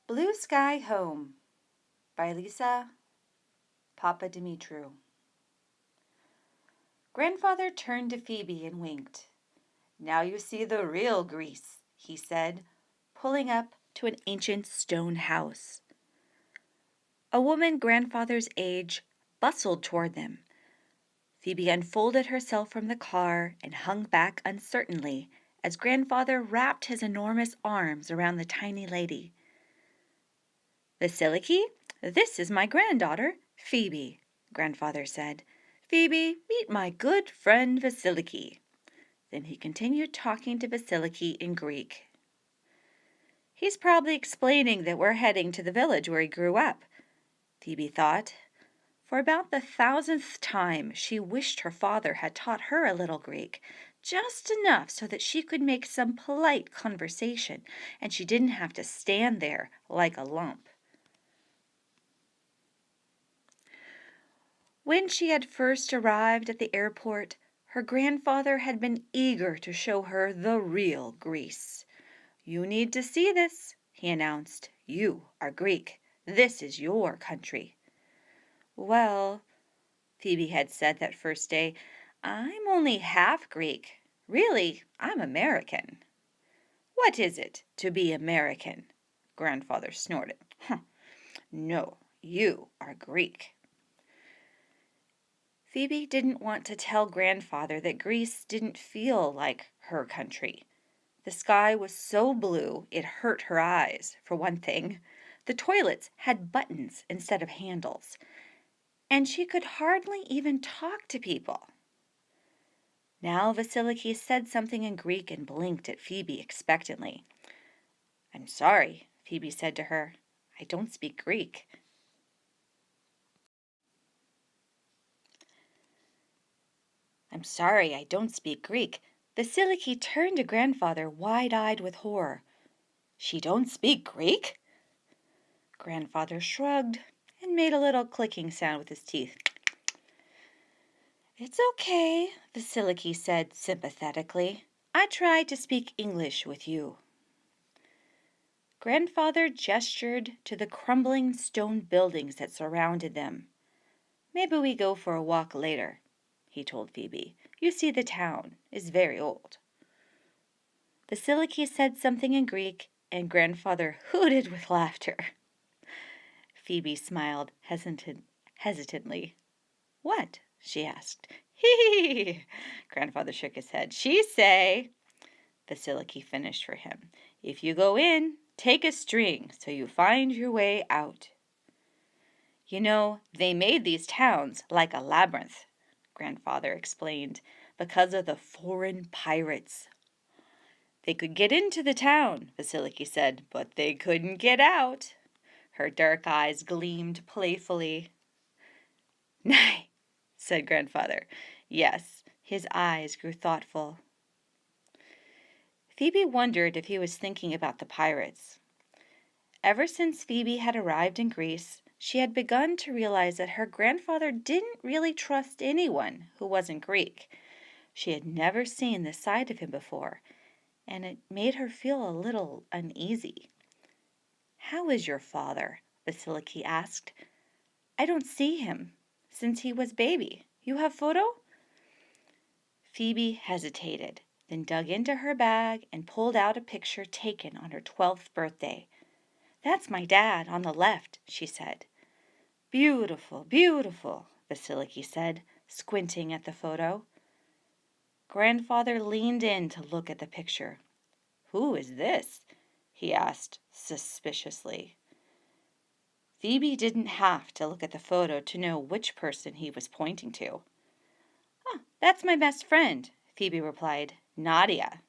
Blue Sky Home by Lisa Papadumitru. Grandfather turned to Phoebe and winked. "Now you see the real Greece," he said, pulling up to an ancient stone house. A woman grandfather's age bustled toward them. Phoebe unfolded herself from the car and hung back uncertainly as grandfather wrapped his enormous arms around the tiny lady. "Vasiliki, this is my granddaughter, Phoebe," grandfather said. "Phoebe, meet my good friend Vasiliki." Then he continued talking to Vasiliki in Greek. "He's probably explaining that we're heading to the village where he grew up," Phoebe thought. For about the 1,000th time she wished her father had taught her a little Greek, just enough so that she could make some polite conversation and she didn't have to stand there like a lump. When she had first arrived at the airport, her grandfather had been eager to show her the real Greece. "You need to see this," he announced. "You are Greek. This is your country." "Well," Phoebe had said that first day, "I'm only half Greek. Really, I'm American." "What is it to be American?" grandfather snorted. "No, you are Greek." Phoebe didn't want to tell grandfather that Greece didn't feel like her country. The sky was so blue it hurt her eyes, for one thing. The toilets had buttons instead of handles. And she could hardly even talk to people. Now Vasiliki said something in Greek and blinked at Phoebe expectantly. "I'm sorry," Phoebe said to her. "I don't speak Greek." "I'm sorry, I don't speak Greek." Vasiliki turned to grandfather, wide-eyed with horror. "She don't speak Greek?" Grandfather shrugged and made a little clicking sound with his teeth. "It's okay," Vasiliki said sympathetically. "I tried to speak English with you." Grandfather gestured to the crumbling stone buildings that surrounded them. "Maybe we go for a walk later," he told Phoebe. "You see, the town is very old." Vasiliki said something in Greek, and grandfather hooted with laughter. Phoebe smiled hesitantly. "What?" she asked. "Hee!" Grandfather shook his head. "She say," Vasiliki finished for him, "if you go in, take a string so you find your way out." "You know, they made these towns like a labyrinth," grandfather explained, "because of the foreign pirates." "They could get into the town," Vasiliki said, "but they couldn't get out." Her dark eyes gleamed playfully. "Nay," said grandfather. Yes, his eyes grew thoughtful. Phoebe wondered if he was thinking about the pirates. Ever since Phoebe had arrived in Greece, she had begun to realize that her grandfather didn't really trust anyone who wasn't Greek. She had never seen this side of him before, and it made her feel a little uneasy. "How is your father?" Vasiliki asked. "I don't see him since he was baby. You have photo?" Phoebe hesitated, then dug into her bag and pulled out a picture taken on her 12th birthday. "That's my dad on the left," she said. "Beautiful, beautiful," Vasiliki said, squinting at the photo. Grandfather leaned in to look at the picture. "Who is this?" he asked suspiciously. Phoebe didn't have to look at the photo to know which person he was pointing to. "Oh, that's my best friend," Phoebe replied. "Nadia."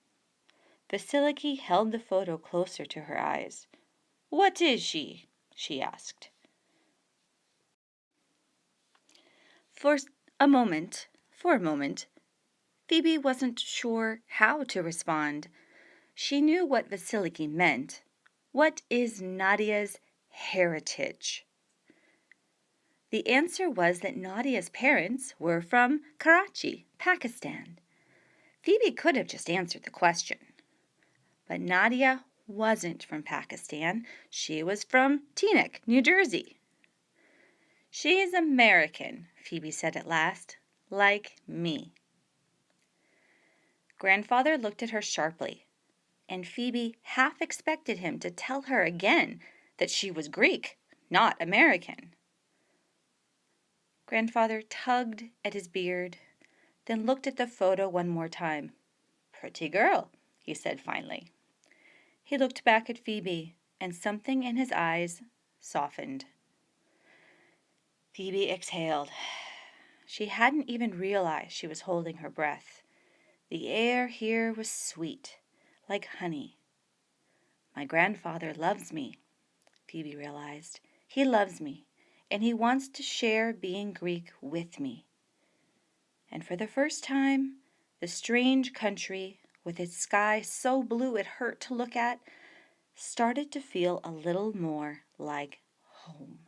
Vasiliki held the photo closer to her eyes. "What is she?" she asked. For a moment, Phoebe wasn't sure how to respond. She knew what Vasiliki meant. What is Nadia's heritage? The answer was that Nadia's parents were from Karachi, Pakistan. Phoebe could have just answered the question. But Nadia wasn't from Pakistan. She was from Teaneck, New Jersey. She's American, Phoebe said at last, like me. Grandfather looked at her sharply, and Phoebe half expected him to tell her again that she was Greek, not American. Grandfather tugged at his beard, then looked at the photo one more time. "Pretty girl," he said finally. He looked back at Phoebe, and something in his eyes softened. Phoebe exhaled. She hadn't even realized she was holding her breath. The air here was sweet, like honey. My grandfather loves me, Phoebe realized. He loves me, and he wants to share being Greek with me. And for the first time, the strange country, with its sky so blue it hurt to look at, started to feel a little more like home.